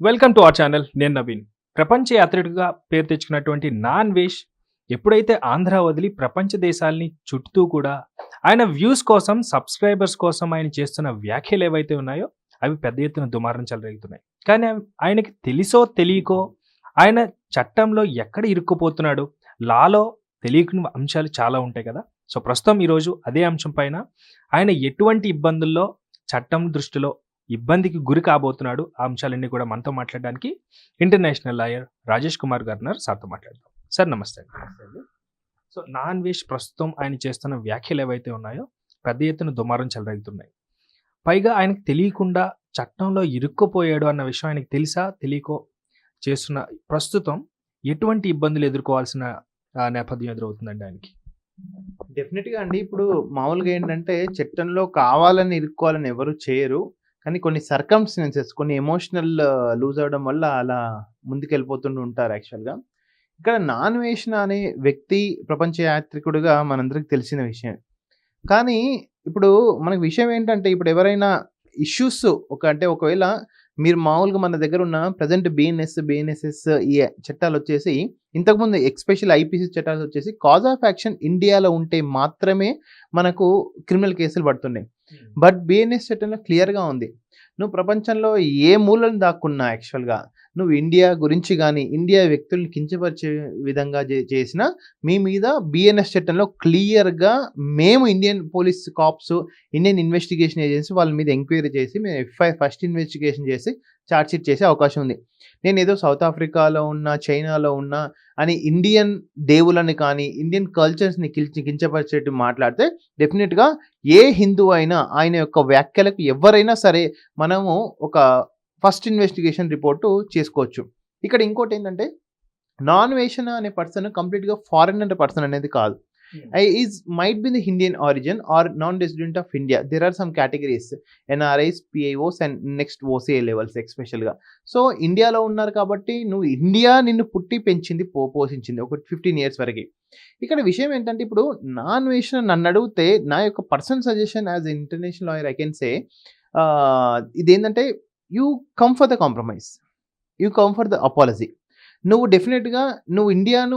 Welcome to our channel. నేను నవీన్. ప్రపంచ యాత్రికుడిగా పేరు తెచ్చుకున్నటువంటి నాన్వేష్ ఎప్పుడైతే ఆంధ్ర వదిలి ప్రపంచ దేశాల్ని చుట్టూ కూడా ఆయన వ్యూస్ కోసం, సబ్స్క్రైబర్స్ కోసం ఆయన చేస్తున్న వ్యాఖ్యలు ఏవైతే ఉన్నాయో అవి పెద్ద ఎత్తున దుమారం చెలరేగుతున్నాయి. కానీ ఆయనకి తెలిసో తెలియకో ఆయన చట్టంలో ఎక్కడ ఇరుక్కుపోతున్నాడు, లాలో తెలియని అంశాలు చాలా ఉంటాయి కదా. సో ప్రస్తుతం ఈరోజు అదే అంశం పైన ఆయన ఎటువంటి ఇబ్బందుల్లో చట్టం దృష్టిలో ఇబ్బందికి గురి కాబోతున్నాడు, ఆ అంశాలన్నీ కూడా మనతో మాట్లాడడానికి ఇంటర్నేషనల్ లాయర్ రాజేష్ కుమార్ గారు ఉన్నారు. సార్తో మాట్లాడదాం. సార్ నమస్తే అండి. సో నాన్వేష్ ప్రస్తుతం ఆయన చేస్తున్న వ్యాఖ్యలు ఏవైతే ఉన్నాయో పెద్ద ఎత్తున దుమారం చెలరేగుతున్నాయి. పైగా ఆయనకు తెలియకుండా చట్టంలో ఇరుక్కుపోయాడు అన్న విషయం ఆయనకు తెలిసా తెలియకో చేస్తున్న ప్రస్తుతం ఎటువంటి ఇబ్బందులు ఎదుర్కోవాల్సిన నేపథ్యం ఎదురవుతుందండి ఆయనకి? డెఫినెట్‌గా అండి. ఇప్పుడు మామూలుగా ఏంటంటే చట్టంలో కావాలని ఇరుక్కోవాలని ఎవరు చేయరు. కానీ కొన్ని సర్కమ్స్టెన్సెస్, కొన్ని ఎమోషనల్ లూజ్ అవ్వడం వల్ల అలా ముందుకెళ్ళిపోతుంటూ ఉంటారు యాక్చువల్‌గా. ఇక్కడ నాన్వేషణ అనే వ్యక్తి ప్రపంచ యాత్రికుడిగా మనందరికి తెలిసిన విషయం. కానీ ఇప్పుడు మనకు విషయం ఏంటంటే ఇప్పుడు ఎవరైనా ఇష్యూస్ ఒకవేళ మీరు మామూలుగా మన దగ్గర ఉన్న ప్రజెంట్ బిఎన్ఎస్ఎస్ ఈ చట్టాలు వచ్చేసి ఇంతకుముందు ఎస్పెషల్ ఐపీసీ చట్టాలు వచ్చేసి కాజ్ ఆఫ్ యాక్షన్ ఇండియాలో ఉంటే మాత్రమే మనకు క్రిమినల్ కేసులు పడుతున్నాయి. బట్ బిఎన్ఎస్ చట్టంలో క్లియర్గా ఉంది, నువ్వు ప్రపంచంలో ఏ మూలను దాక్కున్నా యాక్చువల్గా నువ్వు ఇండియా గురించి కానీ ఇండియా వ్యక్తుల్ని కించపరిచే విధంగా చేసిన మీ మీద బిఎన్ఎస్ చట్టంలో క్లియర్గా మేము Indian police cops, Indian investigation agency వాళ్ళ మీద ఎంక్వైరీ చేసి మేము ఎఫ్ఐఆర్ ఫస్ట్ ఇన్వెస్టిగేషన్ చేసి ఛార్జ్షీట్ చేసే అవకాశం ఉంది. నేను ఏదో సౌత్ ఆఫ్రికాలో ఉన్నా, చైనాలో ఉన్నా అని ఇండియన్ దేవులని కానీ ఇండియన్ కల్చర్స్ని కించపరిచేట్టు మాట్లాడితే డెఫినెట్గా ఏ హిందూ అయినా ఆయన యొక్క వ్యాఖ్యలకు ఎవరైనా సరే మనము ఒక ఫస్ట్ ఇన్వెస్టిగేషన్ రిపోర్టు చేసుకోవచ్చు. ఇక్కడ ఇంకోటి ఏంటంటే నాన్వేషణ అనే పర్సన్ కంప్లీట్గా ఫారినర్ పర్సన్ అనేది కాదు. might be the Indian origin or non-resident of India. There are some categories, NRIs, PIOs and next OCA levels especially గా. సో ఇండియాలో ఉన్నారు కాబట్టి నువ్వు ఇండియా నిన్ను పుట్టి పెంచింది, పోషించింది ఒక 15 years వరకు. ఇక్కడ విషయం ఏంటంటే ఇప్పుడు నాన్వేషణ నన్ను అడిగితే నా యొక్క personal suggestion as international lawyer I can say ఇదేంటంటే you come for the compromise, you come for the apology. నువ్వు డెఫినెట్గా నువ్వు ఇండియాను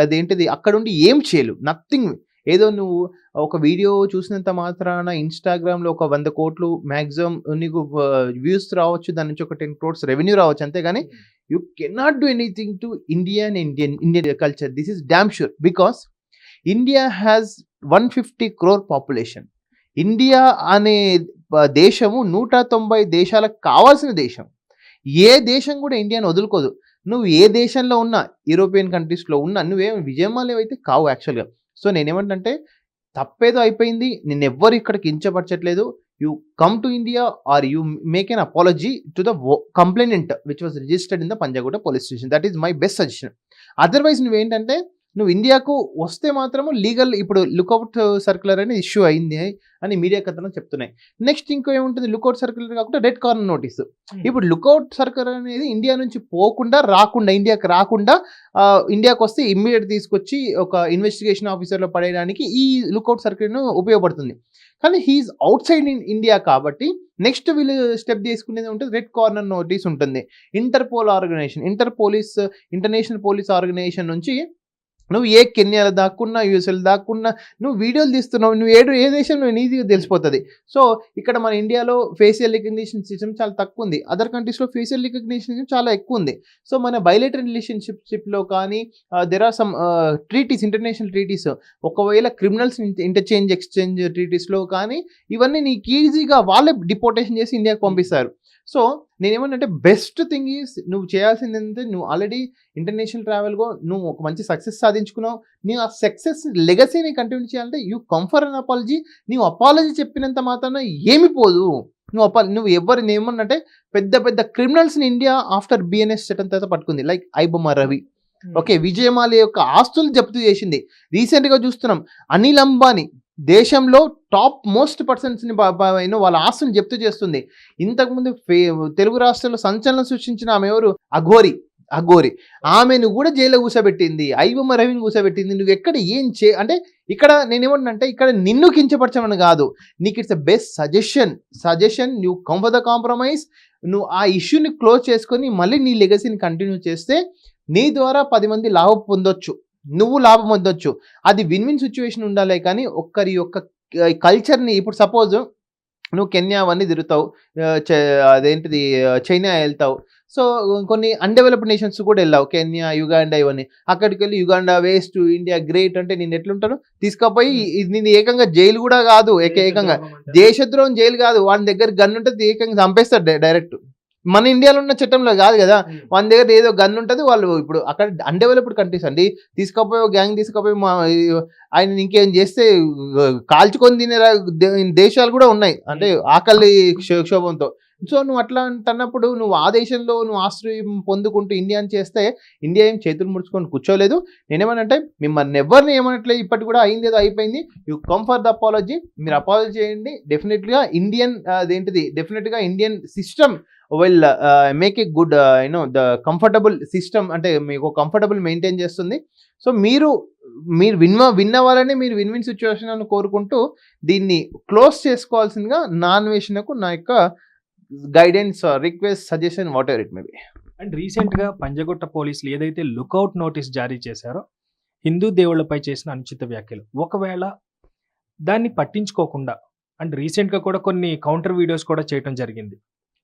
అదేంటిది అక్కడుండి ఏం చేయలేవు, నథింగ్. ఏదో నువ్వు ఒక వీడియో చూసినంత మాత్రాన ఇన్స్టాగ్రామ్లో ఒక 100 కోట్లు మ్యాక్సిమం నీకు వ్యూస్ రావచ్చు, దాని నుంచి ఒక 10 crores రెవెన్యూ రావచ్చు, అంతేగాని you cannot do anything to Indian culture. This is damn sure because India has 150 crore population. India అనే దేశము 190 దేశాలకు కావాల్సిన దేశం. ఏ దేశం కూడా ఇండియాను వదులుకోదు. నువ్వు ఏ దేశంలో ఉన్నా, యూరోపియన్ కంట్రీస్లో ఉన్నా నువ్వేం విజయమాలేవి అయితే కావు యాక్చువల్గా. సో నేనేమంటే తప్పేదో అయిపోయింది, నిన్ను ఎవ్వరు ఇక్కడ కించపరచట్లేదు. You come to India or you make an apology to the complainant which was registered in the Panjagutta police station. That is my best suggestion. Otherwise నువ్వేంటంటే నువ్వు ఇండియాకు వస్తే మాత్రము లీగల్ ఇప్పుడు లుకౌట్ సర్క్యులర్ అనేది ఇష్యూ అయింది అని మీడియా కథనం చెప్తున్నాయి. నెక్స్ట్ ఇంకో ఏముంటుంది, లుకౌట్ సర్క్యులర్ కాకుండా రెడ్ కార్నర్ నోటీస్. ఇప్పుడు లుకౌట్ సర్క్యులర్ అనేది ఇండియా నుంచి ఇండియాకి రాకుండా ఇండియాకి వస్తే ఇమ్మీడియట్ తీసుకొచ్చి ఒక ఇన్వెస్టిగేషన్ ఆఫీసర్లో పడేయడానికి ఈ లుకౌట్ సర్క్యులర్ ఉపయోగపడుతుంది. కానీ he is outside in India కాబట్టి నెక్స్ట్ వీళ్ళు స్టెప్ తీసుకునేది ఉంటుంది, రెడ్ కార్నర్ నోటీస్ ఉంటుంది. ఇంటర్నేషనల్ పోలీస్ ఆర్గనైజేషన్ నుంచి నువ్వు ఏ కెన్యాలో దాక్కున్నా, యూఎస్ఏలో దాక్కున్నా నువ్వు వీడియోలు తీస్తున్నావు, నువ్వు ఏ దేశంలో ఈజీగా తెలిసిపోతుంది. సో ఇక్కడ మన ఇండియాలో ఫేషియల్ రికగ్నిషన్ సిస్టమ్ చాలా తక్కువ ఉంది, అదర్ కంట్రీస్లో ఫేషియల్ రికగ్నిషన్ సిస్టమ్ చాలా ఎక్కువ ఉంది. సో మన బైలేటరల్ రిలేషన్షిప్లో కానీ there are some treaties, international treaties, ఒకవేళ క్రిమినల్స్ ఎక్స్చేంజ్ ట్రీటీస్లో కానీ ఇవన్నీ నీకు ఈజీగా వాళ్ళే డిపోర్టేషన్ చేసి ఇండియాకి పంపిస్తారు. సో నేనేమంటే బెస్ట్ థింగ్ ఈజ్ నువ్వు చేయాల్సింది ఏంటంటే నువ్వు ఆల్రెడీ ఇంటర్నేషనల్ ట్రావెల్గా నువ్వు ఒక మంచి సక్సెస్ సాధించుకున్నావు. నీవు ఆ సక్సెస్ లెగసీని కంటిన్యూ చేయాలంటే యూ కంఫర్ అన్ అపాలజీ. నీవు అపాలజీ చెప్పినంత మాత్రాన ఏమి పోదు. నువ్వు ఎవరిని ఏమన్నంటే పెద్ద పెద్ద క్రిమినల్స్ని ఇండియా ఆఫ్టర్ బిఎన్ఎస్ చట్టం తర్వాత పట్టుకుంది, లైక్ ఐబొమ్మ రవి, ఓకే, విజయమాల్య యొక్క ఆస్తులు జప్తు చేసింది. రీసెంట్గా చూస్తున్నాం అనిల్ అంబానీ దేశంలో టాప్ మోస్ట్ పర్సన్స్ని వాళ్ళ ఆస్తుని జప్తు చేస్తుంది. ఇంతకుముందు తెలుగు రాష్ట్రాల్లో సంచలనం సృష్టించిన ఆమె ఎవరు, అఘోరి, అఘోరి, ఆమెను కూడా జైల్లో కూర్చోబెట్టింది, ఐబొమ్మ రవిని కూర్చోబెట్టింది. నువ్వు ఎక్కడ ఏం అంటే ఇక్కడ నేనేమంటున్నా ఇక్కడ నిన్ను కించపరచమని కాదు, నీకు it's the best suggestion you come for the compromise. నువ్వు ఆ ఇష్యూని క్లోజ్ చేసుకొని మళ్ళీ నీ లెగసీని కంటిన్యూ చేస్తే నీ ద్వారా 10 మంది లాభం పొందొచ్చు, నువ్వు లాభం పొందొచ్చు. అది విన్ విన్ సిచ్యువేషన్ ఉండాలి. కానీ ఒక్కరి యొక్క కల్చర్ని ఇప్పుడు సపోజ్ నువ్వు కెన్యా అవన్నీ తిరుగుతావు, అదేంటిది చైనా వెళ్తావు, సో కొన్ని అన్డెవలప్డ్ నేషన్స్ కూడా వెళ్ళావు, కెన్యా, యుగాండా ఇవన్నీ. అక్కడికి వెళ్ళి యుగాండా వేస్ట్, ఇండియా గ్రేట్ అంటే నేను ఎట్లుంటాను, తీసుకపోయి నేను ఏకంగా జైలు కూడా కాదు, ఏకంగా దేశద్రోహం జైలు కాదు, వాడి దగ్గర గన్ ఉంటుంది, ఏకంగా చంపేస్తాడు డైరెక్ట్. మన ఇండియాలో ఉన్న చట్టంలో కాదు కదా, మన దగ్గర ఏదో గన్ ఉంటుంది. వాళ్ళు ఇప్పుడు అక్కడ అన్డెవలప్డ్ కంట్రీస్ అండి, తీసుకపోయి గ్యాంగ్ తీసుకపోయి ఆయన ఇంకేం చేస్తే కాల్చుకొని తినే దేశాలు కూడా ఉన్నాయి, అంటే ఆకలి క్షోభంతో. సో నువ్వు అట్లా అంటున్నప్పుడు నువ్వు ఆ దేశంలో నువ్వు ఆశ్రయం పొందుకుంటూ ఇండియాని చేస్తే ఇండియా ఏం చేతులు ముడుచుకొని కూర్చోలేదు. నేనేమనంటే మిమ్మల్ని ఎవరిని ఏమనట్లేదు, ఇప్పటి కూడా అయింది ఏదో అయిపోయింది. You come for the apology, మీరు అపాలజీ చేయండి. డెఫినెట్గా ఇండియన్ అదేంటిది డెఫినెట్గా Indian system will make a good the comfortable system, అంటే మీకు కంఫర్టబుల్ మెయింటైన్ చేస్తుంది. సో మీరు విన్ అవ్వాలని, మీరు విన్ విన్ సిచ్యువేషన్ అని కోరుకుంటూ దీన్ని క్లోజ్ చేసుకోవాల్సిందిగా నాన్ వేషన్కు నా యొక్క guidance, request, suggestion, what ever it may be. And రీసెంట్గా పంజగుట్ట పోలీసులు ఏదైతే లుకౌట్ నోటీస్ జారీ చేశారో హిందూ దేవుళ్ళపై చేసిన అనుచిత వ్యాఖ్యలు, ఒకవేళ దాన్ని పట్టించుకోకుండా అండ్ రీసెంట్గా కూడా కొన్ని కౌంటర్ వీడియోస్ కూడా చేయడం జరిగింది,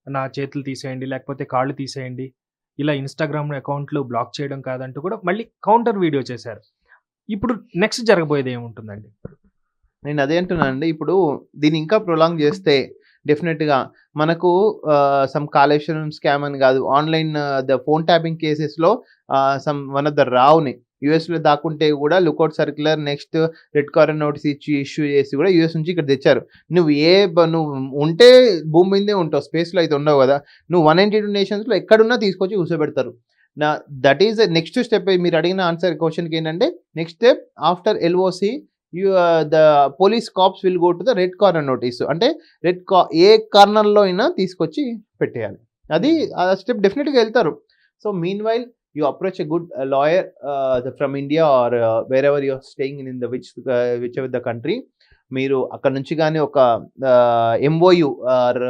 నా చేతులు తీసేయండి లేకపోతే కాళ్ళు తీసేయండి, ఇలా ఇన్స్టాగ్రామ్ అకౌంట్లు బ్లాక్ చేయడం కాదంటూ కూడా మళ్ళీ కౌంటర్ వీడియో చేశారు. ఇప్పుడు నెక్స్ట్ జరగబోయేది ఏముంటుందండి? నేను అదే అంటున్నానండి, ఇప్పుడు దీన్ని ఇంకా ప్రొలాంగ్ చేస్తే డెఫినెట్గా మనకు సమ్ కాళేశ్వరం స్కామ్ అని కాదు, ఆన్లైన్ ద ఫోన్ ట్యాపింగ్ కేసెస్లో వన్ ఆఫ్ ద రావుని యూఎస్లో దాక్కుంటే కూడా lookout circular, next red corner notice issue చేసి కూడా యూఎస్ నుంచి ఇక్కడ తెచ్చారు. నువ్వు ఉంటే భూమి మీదే ఉంటావు, స్పేస్లో అయితే ఉండవు కదా. నువ్వు 192 నేషన్స్లో ఎక్కడున్నా తీసుకొచ్చి కూర్చోబెడతారు. That is next step. మీరు అడిగిన ఆన్సర్ క్వశ్చన్కి ఏంటంటే next step after LOC the police cops will go to the red corner notice, అంటే ఏ కార్నర్లో అయినా తీసుకొచ్చి పెట్టేయాలి. అది ఆ స్టెప్ డెఫినెట్గా వెళ్తారు. So mean while you approach a good lawyer from India or wherever you're staying in the whichever the country. మీరు అక్కడ నుంచి కానీ ఒక ఎంఓయు ఆర్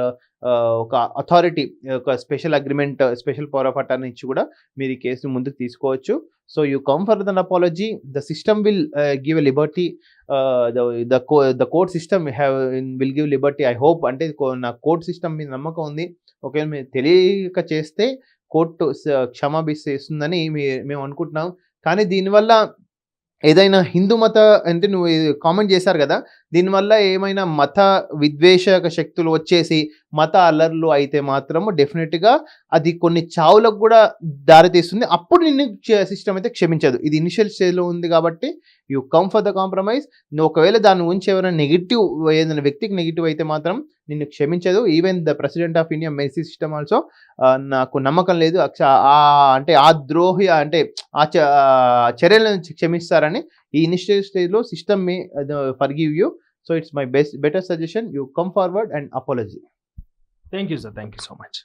ఒక అథారిటీ, ఒక special agreement, special power of attorney ఇచ్చి కూడా మీరు ఈ కేసును ముందుకు తీసుకోవచ్చు. So you come for then apology, the system will give a liberty, the court system will give liberty. I hope, అంటే నా కోర్ట్ సిస్టమ్ మీద నమ్మకం ఉంది. ఒకవేళ మీరు తెలియక చేస్తే కోర్టు క్షమాభిస్తుందని మేము అనుకుంటున్నాం. కానీ దీనివల్ల ఏదైనా హిందూ మత, అంటే నువ్వు కామెంట్ చేశారు కదా, దీనివల్ల ఏమైనా మత విద్వేషక శక్తులు వచ్చేసి మత అల్లర్లు అయితే మాత్రము డెఫినెట్గా అది కొన్ని చావులకు కూడా దారితీస్తుంది. అప్పుడు నిన్ను సిస్టమ్ అయితే క్షమించదు. ఇది ఇనిషియల్ స్టేజ్లో ఉంది కాబట్టి you come for the compromise. నువ్వు ఒకవేళ దాని గురించి ఎవరైనా నెగిటివ్, ఏదైనా వ్యక్తికి నెగిటివ్ అయితే మాత్రం నిన్ను క్షమించదు. Even the president of India mercy system also, నాకు నమ్మకం లేదు అంటే ఆ ద్రోహి, అంటే ఆ చర్యల నుంచి క్షమిస్తారని. ఈ ఇనిషియల్ స్టేజ్లో system May forgive you. So it's my better suggestion, you come forward and apology. Thank you, sir. Thank you so much.